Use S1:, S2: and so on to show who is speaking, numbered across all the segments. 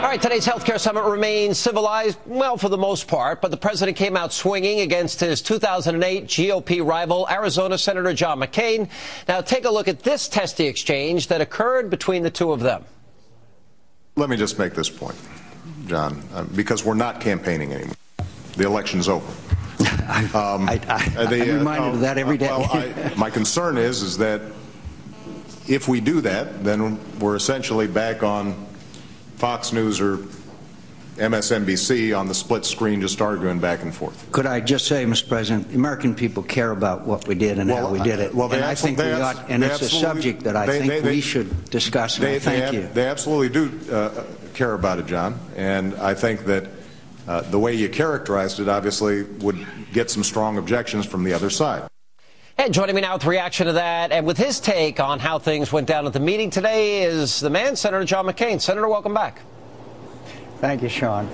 S1: All right, today's healthcare summit remains civilized, well, for the most part, but the president came out swinging against his 2008 GOP rival, Arizona Senator John McCain. Now, take a look at this testy exchange that occurred between the two of them.
S2: Let me just make this point, John, because we're not campaigning anymore. The election's over.
S3: I'm reminded of that every day.
S2: Well, my concern is that if we do that, then we're essentially back on Fox News or MSNBC on the split screen just arguing back and forth.
S3: Could I just say, Mr. President, the American people care about what we did and how we did it.
S2: Well,
S3: and I think we ought, and it's a subject that I think we should discuss. Thank you.
S2: They absolutely do care about it, John. And I think that the way you characterized it obviously would get some strong objections from the other side.
S1: And joining me now with reaction to that and with his take on how things went down at the meeting today is the man, Senator John McCain. Senator, welcome back.
S3: Thank you, Sean.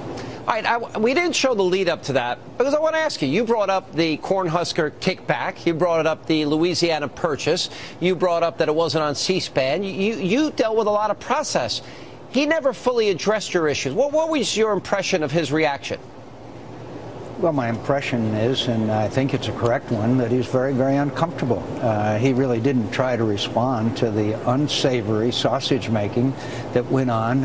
S1: All right, we didn't show the lead up to that because I want to ask you. You brought up the Cornhusker kickback. You brought up the Louisiana purchase. You brought up that it wasn't on C-SPAN. You dealt with a lot of process. He never fully addressed your issues. What was your impression of his reaction?
S3: Well, my impression is, and I think it's a correct one, that he's very, very uncomfortable. He really didn't try to respond to the unsavory sausage making that went on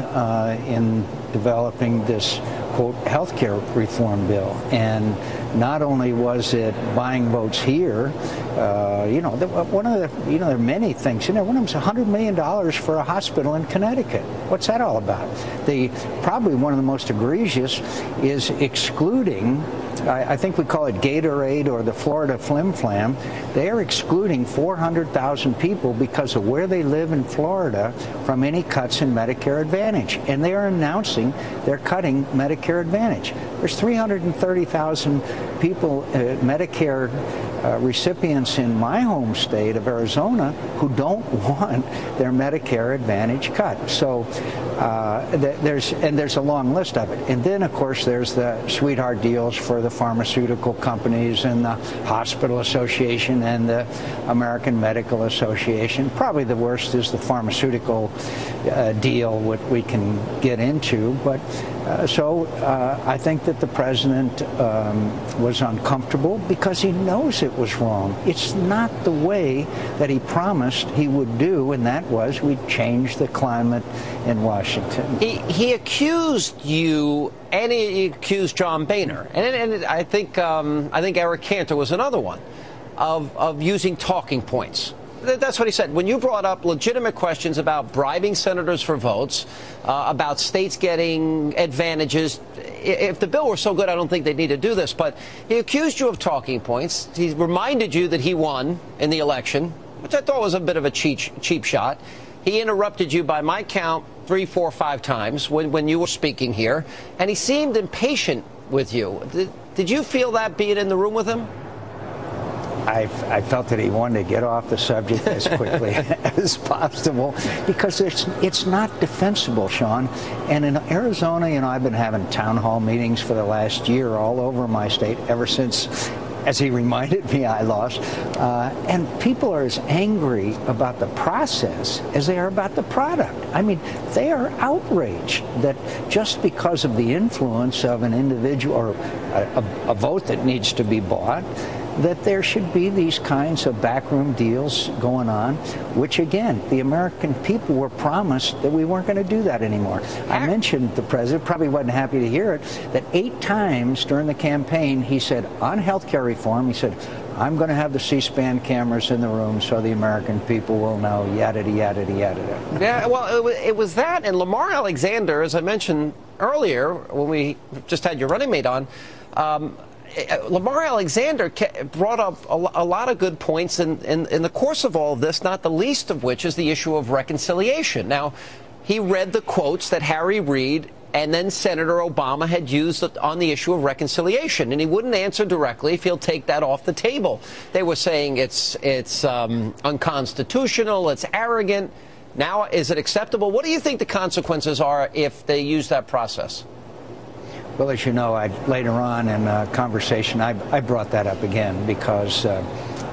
S3: in developing this, quote, healthcare reform bill. And not only was it buying votes here, one of the, there are many things. One of them is $100 million for a hospital in Connecticut. What's that all about? Probably one of the most egregious is excluding, I think we call it Gatorade or the Florida Flim Flam. They are excluding 400,000 people because of where they live in Florida from any cuts in Medicare Advantage. And they are announcing they're cutting Medicare Advantage. There's 330,000 people, Medicare recipients in my home state of Arizona who don't want their Medicare Advantage cut. So there's a long list of it. And then, of course, there's the sweetheart deals for the pharmaceutical companies and the Hospital Association and the American Medical Association. Probably the worst is the pharmaceutical deal, what we can get into. But so I think that the president was uncomfortable because he knows it was wrong. It's not the way that he promised he would do, and that was we'd change the climate in Washington.
S1: He accused you, and he accused John Boehner, and I think Eric Cantor was another one, of using talking points. That's what he said. When you brought up legitimate questions about bribing senators for votes, about states getting advantages, if the bill were so good, I don't think they'd need to do this. But he accused you of talking points. He reminded you that he won in the election, which I thought was a bit of a cheap shot. He interrupted you by my count 3, 4, 5 times when you were speaking here, and he seemed impatient with you. Did you feel that being in the room with him?
S3: I felt that he wanted to get off the subject as quickly as possible because it's not defensible, Sean. And in Arizona, I've been having town hall meetings for the last year all over my state ever since, as he reminded me, I lost. And people are as angry about the process as they are about the product. I mean, they are outraged that just because of the influence of an individual or a vote that needs to be bought, that there should be these kinds of backroom deals going on, which, again, the American people were promised that we weren't going to do that anymore. I mentioned the president, probably wasn't happy to hear it, that 8 times during the campaign he said, on health care reform, he said, I'm going to have the C-SPAN cameras in the room so the American people will know, yada, yada, yada.
S1: Yeah, well, it was that, and Lamar Alexander, as I mentioned earlier when we just had your running mate on, Lamar Alexander brought up a lot of good points in the course of all of this, not the least of which is the issue of reconciliation. Now, he read the quotes that Harry Reid and then Senator Obama had used on the issue of reconciliation, and he wouldn't answer directly if he'll take that off the table. They were saying it's unconstitutional, it's arrogant. Now, is it acceptable? What do you think the consequences are if they use that process?
S3: Well, as you know, later on in a conversation, I brought that up again because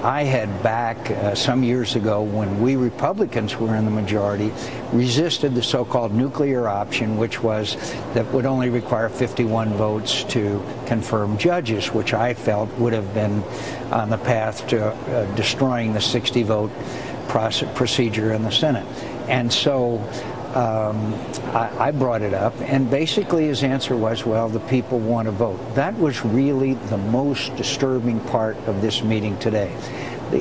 S3: I had back some years ago, when we Republicans were in the majority, resisted the so-called nuclear option, which was that would only require 51 votes to confirm judges, which I felt would have been on the path to destroying the 60-vote procedure in the Senate. And so I brought it up, and basically his answer was, well, the people want to vote. That was really the most disturbing part of this meeting today.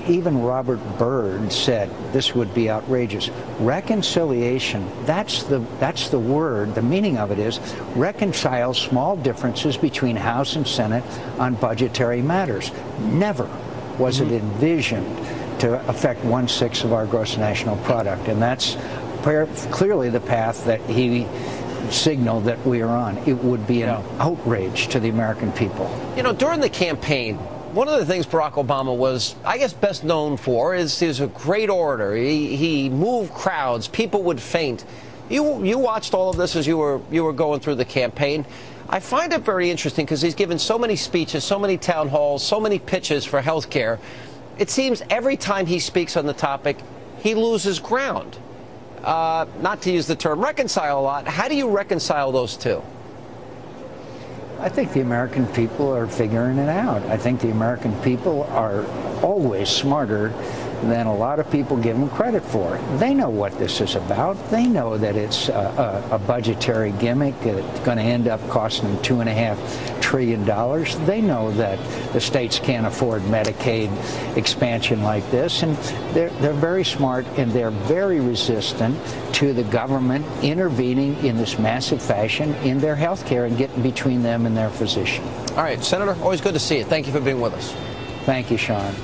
S3: Even Robert Byrd said this would be outrageous. Reconciliation, that's the word. The meaning of it is reconcile small differences between House and Senate on budgetary matters. Never was it envisioned to affect 1/6 of our gross national product, and that's clearly the path that he signaled that we are on. It would be an outrage to the American people.
S1: You know, during the campaign, one of the things Barack Obama was, I guess, best known for is he's a great orator. He moved crowds. People would faint. You watched all of this as you were going through the campaign. I find it very interesting because he's given so many speeches, so many town halls, so many pitches for health care. It seems every time he speaks on the topic, he loses ground. Not to use the term reconcile a lot. How do you reconcile those two?
S3: I think the American people are figuring it out. I think the American people are always smarter than a lot of people give them credit for. They know what this is about. They know that it's a budgetary gimmick. It's going to end up costing them $2.5 trillion. They know that the states can't afford Medicaid expansion like this, and they're very smart, and they're very resistant to the government intervening in this massive fashion in their health care and getting between them and their physician.
S1: All right, Senator, always good to see you. Thank you for being with us.
S3: Thank you, Sean.